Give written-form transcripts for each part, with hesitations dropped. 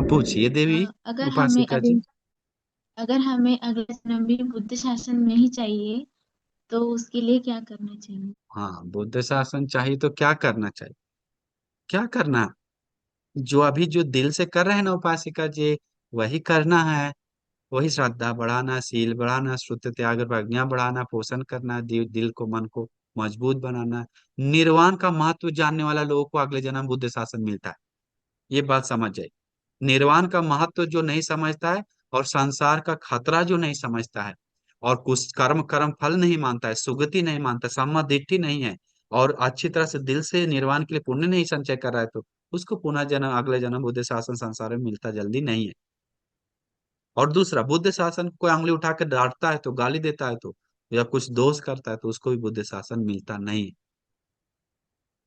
पूछिए देवी अगर हमें उपासिका अभी जी। अगर हमें अगले जन्म भी बुद्ध शासन में ही चाहिए तो उसके लिए क्या करना चाहिए? हाँ, बुद्ध शासन चाहिए तो क्या करना चाहिए? क्या करना है? जो अभी जो दिल से कर रहे हैं ना उपासिका जी, वही करना है। वही श्रद्धा बढ़ाना, शील बढ़ाना, श्रुत त्याग और प्रज्ञा बढ़ाना, पोषण करना, दिल को, मन को मजबूत बनाना। निर्वाण का महत्व जानने वाला लोगों को अगले जन्म बुद्ध शासन मिलता है। ये बात समझ जाए। निर्वाण का महत्व जो नहीं समझता है, और संसार का खतरा जो नहीं समझता है, और कुछ कर्म कर्म फल नहीं मानता है, सुगति नहीं मानता, सम्मा दिट्ठी नहीं है, और अच्छी तरह से दिल से निर्वाण के लिए पुण्य नहीं संचय कर रहा है, तो उसको पुनः जन्म, अगले जन्म बुद्ध शासन संसार में मिलता जल्दी नहीं है। और दूसरा, बुद्ध शासन को अंगली उठा कर डांटता है तो, गाली देता है तो, या कुछ दोष करता है तो उसको भी बुद्ध शासन मिलता नहीं है।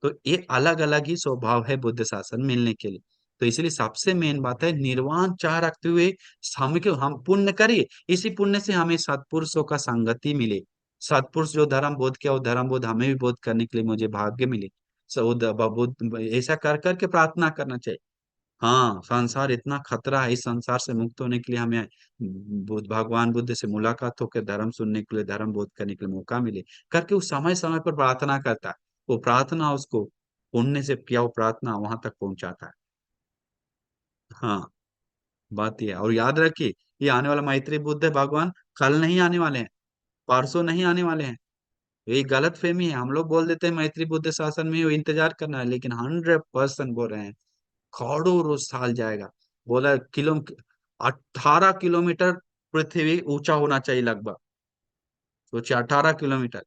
तो ये अलग अलग ही स्वभाव है बुद्ध शासन मिलने के लिए। तो इसलिए सबसे मेन बात है, निर्वाण चाह रखते हुए हम पुण्य करिए। इसी पुण्य से हमें सत्पुरुषों का संगति मिले। सत्पुरुष जो धर्म बोध किया, वो धर्म बोध हमें भी बोध करने के लिए मुझे भाग्य मिले। ऐसा कर करके प्रार्थना करना चाहिए। हाँ, संसार इतना खतरा है, इस संसार से मुक्त होने के लिए हमें भगवान बुद्ध से मुलाकात होकर धर्म सुनने के लिए, धर्म बोध करने के लिए मौका मिले, करके वो समय समय पर प्रार्थना करता है। वो प्रार्थना उसको पुण्य से किया, वो प्रार्थना वहां तक पहुंचाता है। हाँ, बात यह है। और याद रखिए, ये आने वाला मैत्री बुद्ध है भगवान, कल नहीं आने वाले हैं, परसों नहीं आने वाले हैं। ये गलत फहमी है। हम लोग बोल देते हैं मैत्री बुद्ध शासन में वो इंतजार करना है, लेकिन 100% बोल रहे हैं करोड़ों साल जाएगा। बोला 18 किलोमीटर पृथ्वी ऊंचा होना चाहिए लगभग। सोचिए, 18 किलोमीटर।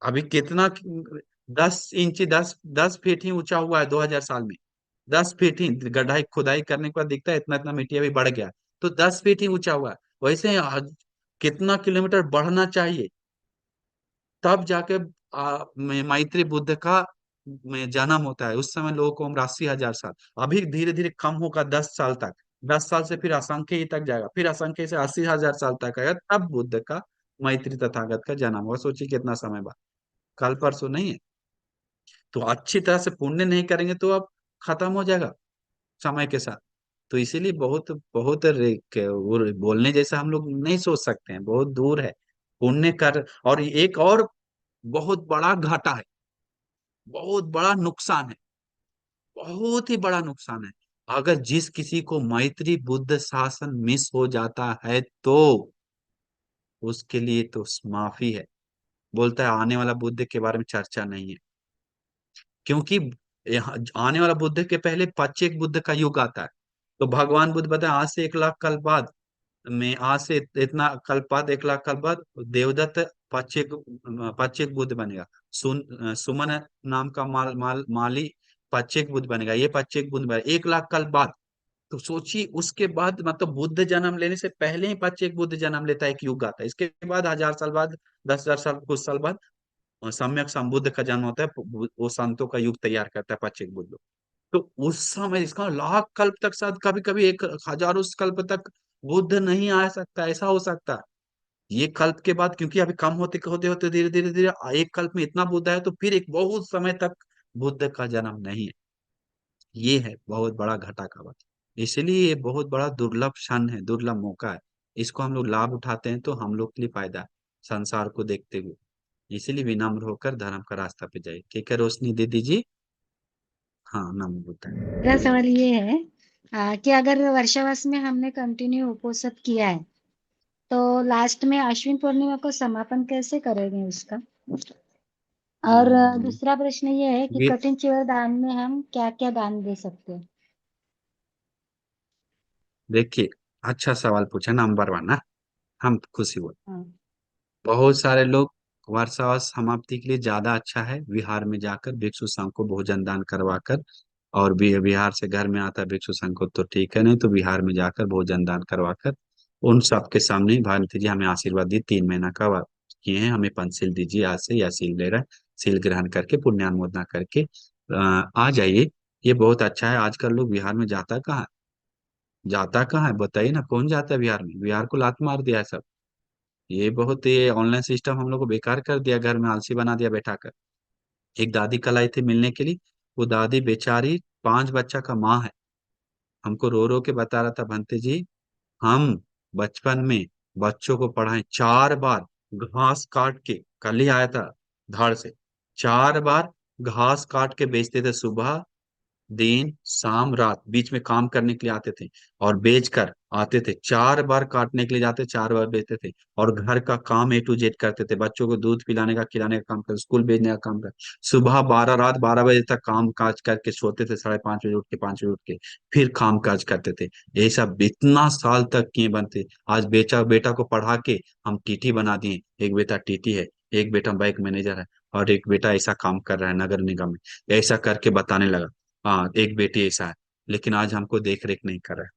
अभी कितना, 10 इंची, 10 10 फीट ही ऊंचा हुआ है 2000 साल में। 10 फीट ही गढ़ाई खुदाई करने के बाद दिखता है इतना इतना मिट्टी अभी बढ़ गया। तो 10 फीट ही ऊंचा हुआ है। वैसे कितना किलोमीटर बढ़ना चाहिए, तब जाके मैत्री बुद्ध का में जन्म होता है। उस समय लोगों को उम्र 80 हजार साल। अभी धीरे धीरे कम होगा 10 साल तक। 10 साल से फिर असंख्य ही तक जाएगा, फिर असंख्य से 80 हजार साल तक आएगा, तब बुद्ध का, मैत्री तथागत का जन्म होगा। सोचिए कितना समय बाद, कल परसों नहीं है। तो अच्छी तरह से पुण्य नहीं करेंगे तो अब खत्म हो जाएगा समय के साथ। तो इसीलिए बहुत बहुत वो बोलने जैसा हम लोग नहीं सोच सकते हैं, बहुत दूर है पुण्य कर। और एक और बहुत बड़ा घाटा है, बहुत बड़ा नुकसान है, बहुत ही बड़ा नुकसान है। अगर जिस किसी को मैत्री बुद्ध शासन मिस हो जाता है तो उसके लिए तो माफी है। बोलता है आने वाला बुद्ध के बारे में चर्चा नहीं है, क्योंकि यहाँ आने वाला बुद्ध के पहले पच्चेक बुद्ध का युग आता है। तो भगवान बुद्ध बताए आज से 1 लाख साल बाद में, आज से इतना कल बाद, 1 लाख साल बाद देवदत्त पच्चेक पच्चेक बुद्ध बनेगा। सुमन नाम का माली पच्चेक बुद्ध बनेगा। ये पच्चेक बुद्ध बनेगा 1 लाख साल बाद। तो सोचिए, उसके बाद मतलब बुद्ध जन्म लेने से पहले ही पच्चेक बुद्ध जन्म लेता है, एक युग आता है। इसके बाद 1000 साल बाद, 10,000 साल, कुछ साल बाद सम्यक संबुद्ध का जन्म होता है। वो संतों का युग तैयार करता है पच्चेक बुद्ध। तो उस समय इसका लाख कल्प तक, शायद कभी कभी एक हजारों कल्प तक बुद्ध नहीं आ सकता, ऐसा हो सकता है। ये कल्प के बाद, क्योंकि अभी कम होते होते होते धीरे धीरे धीरे एक कल्प में इतना बुद्ध है, तो फिर एक बहुत समय तक बुद्ध का जन्म नहीं है। ये है बहुत बड़ा घाटा का बात। इसलिए ये बहुत बड़ा दुर्लभ क्षण है, दुर्लभ मौका है। इसको हम लोग लाभ उठाते हैं तो हम लोग के लिए फायदा है, संसार को देखते हुए। इसीलिए विनम्र होकर धर्म का रास्ता पे जाइए। ठीक है रोशनी दीदी जी। हाँ, नमो बुद्धाय। मेरा सवाल ये है कि अगर वर्षावास में हमने कंटिन्यू उपवास किया है तो लास्ट में अश्विन पूर्णिमा को समापन कैसे करेंगे उसका? और हम्म, दूसरा प्रश्न ये है कि वे- कठिन चिवड़ दान में हम क्या क्या दान दे सकते हैं? देखिए, अच्छा सवाल पूछा, नंबर 1 ना। हम खुशी हुए। हाँ। बहुत सारे लोग, वर्षावास समाप्ति के लिए ज्यादा अच्छा है विहार में जाकर भिक्षु संघ को भोजन दान करवा कर। और भी बिहार से घर में आता है भिक्षु संघ को तो ठीक है, नहीं तो बिहार में जाकर भोजन दान करवा कर उन सबके सामने, भारती जी हमें आशीर्वाद दी, 3 महीना का किए हैं, हमें पंचशील दीजिए आज से, या सील ले रहा है, सील ग्रहण करके पुण्यानुमोदना करके आ जाइए। ये बहुत अच्छा है। आजकल लोग बिहार में जाता कहाँ है? जाता कहाँ है बताइए ना, कौन जाता है बिहार में? बिहार को लात मार दिया है सब। ये बहुत, ये ऑनलाइन सिस्टम हम लोग को बेकार कर दिया, घर में आलसी बना दिया बैठा कर। एक दादी कल आई थी मिलने के लिए। वो दादी बेचारी 5 बच्चा का माँ है। हमको रो रो के बता रहा था, भंते जी हम बचपन में बच्चों को पढ़ाएं 4 बार घास काट के, कल ही आया था धार से, 4 बार घास काट के बेचते थे, सुबह दिन शाम रात, बीच में काम करने के लिए आते थे और बेच कर आते थे, 4 बार काटने के लिए जाते, 4 बार बेचते थे, और घर का काम A to Z करते थे, बच्चों को दूध पिलाने का, खिलाने का काम कर, स्कूल भेजने का काम कर, सुबह 12 रात 12 बजे तक काम काज करके सोते थे, 5:30 बजे उठ के, 5 बजे उठ के फिर काम काज करते थे। यही सब इतना साल तक किए बनते। आज बेटा बेटा को पढ़ा के हम टीटी बना दिए, एक बेटा टीटी है, एक बेटा बैंक मैनेजर है, और एक बेटा ऐसा काम कर रहा है नगर निगम में, ऐसा करके बताने लगा। हाँ, एक बेटी ऐसा है, लेकिन आज हमको देख रेख नहीं कर रहा है,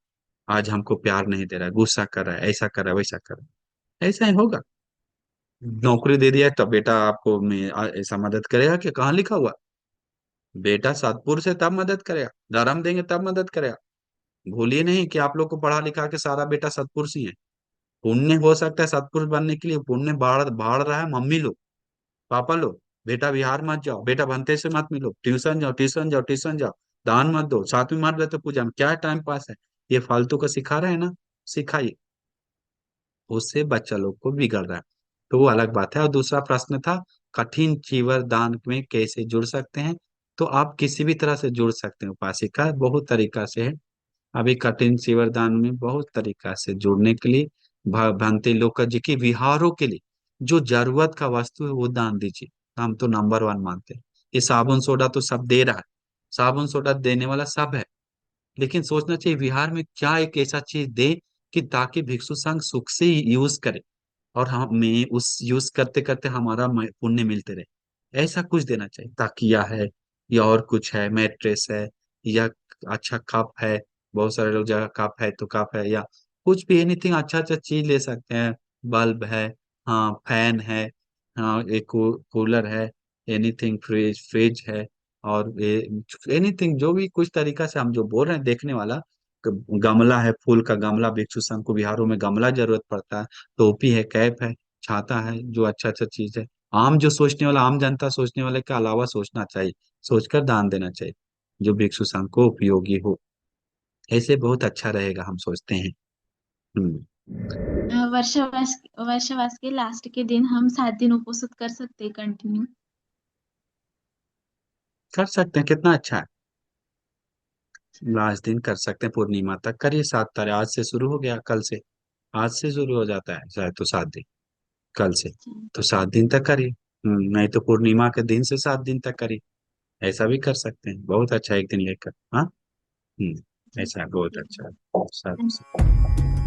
आज हमको प्यार नहीं दे रहा है, गुस्सा कर रहा है, ऐसा कर रहा है, वैसा कर रहा है। ऐसा ही होगा। नौकरी दे दिया है तब बेटा आपको ऐसा मदद करेगा कि कहाँ लिखा हुआ? बेटा सतपुर से तब मदद करेगा, धर्म देंगे तब मदद करेगा। भूलिए नहीं कि आप लोग को पढ़ा लिखा के सारा बेटा सतपुर से ही है। पुण्य हो सकता है सतपुरुष बनने के लिए, पुण्य बाढ़ बाढ़ रहा है, मम्मी लोग पापा लोग, बेटा बिहार मत जाओ, बेटा भंते से मत मिलो, ट्यूशन जाओ, ट्यूशन जाओ, ट्यूशन जाओ, दान मत दो, 7वीं मार रहे तो पूजा में क्या टाइम पास है, ये फालतू का सिखा रहे हैं ना, सिखाइए। उससे बच्चा लोग को बिगड़ रहा है, तो वो अलग बात है। और दूसरा प्रश्न था, कठिन चीवर दान में कैसे जुड़ सकते हैं? तो आप किसी भी तरह से जुड़ सकते हैं, उपासिका बहुत तरीका से है। अभी कठिन चीवर दान में बहुत तरीका से जुड़ने के लिए, भंते लोक जी की विहारों के लिए जो जरूरत का वस्तु है वो दान दीजिए, हम तो नंबर 1 मानते हैं। ये साबुन सोडा तो सब दे रहा है, साबुन सोडा देने वाला सब है, लेकिन सोचना चाहिए विहार में क्या एक ऐसा चीज दे कि ताकि भिक्षु संघ सुख से यूज करे, और हमें उस यूज करते करते हमारा पुण्य मिलते रहे। ऐसा कुछ देना चाहिए, ताकिया है या और कुछ है, मैट्रेस है, या अच्छा कप है, बहुत सारे लोग जगह कप है तो कप है, या कुछ भी एनीथिंग अच्छा अच्छा चीज ले सकते हैं। बल्ब है, हाँ फैन है, हाँ एक कूलर है, एनीथिंग, फ्रिज फ्रिज है, और एनीथिंग जो भी कुछ तरीका से हम जो बोल रहे हैं देखने वाला। गमला है, फूल का गमला, भिक्षु संघ को बिहारों में गमला जरूरत पड़ता है, टोपी है, कैप है, छाता है, जो अच्छा अच्छा चीज है। आम जो सोचने वाला, आम जनता सोचने वाले के अलावा सोचना चाहिए, सोचकर दान देना चाहिए, जो भिक्षु संघ को उपयोगी हो। ऐसे बहुत अच्छा रहेगा, हम सोचते हैं। हम्म। वर्षावास के लास्ट के दिन हम 7 दिन उपवास कर सकते हैं कंटिन्यू। कर सकते हैं, कितना अच्छा है। लास्ट दिन कर सकते हैं, पूर्णिमा तक करिए, 7 तारीख आज से शुरू हो गया, कल से, आज से शुरू हो जाता है शायद, तो 7 दिन कल से, तो 7 दिन तक करिए। नहीं तो पूर्णिमा के दिन से 7 दिन तक करिए, ऐसा भी कर सकते हैं, बहुत अच्छा, एक दिन लेकर। हाँ। जी ऐसा बहुत ठीक अच्छा है। है। सब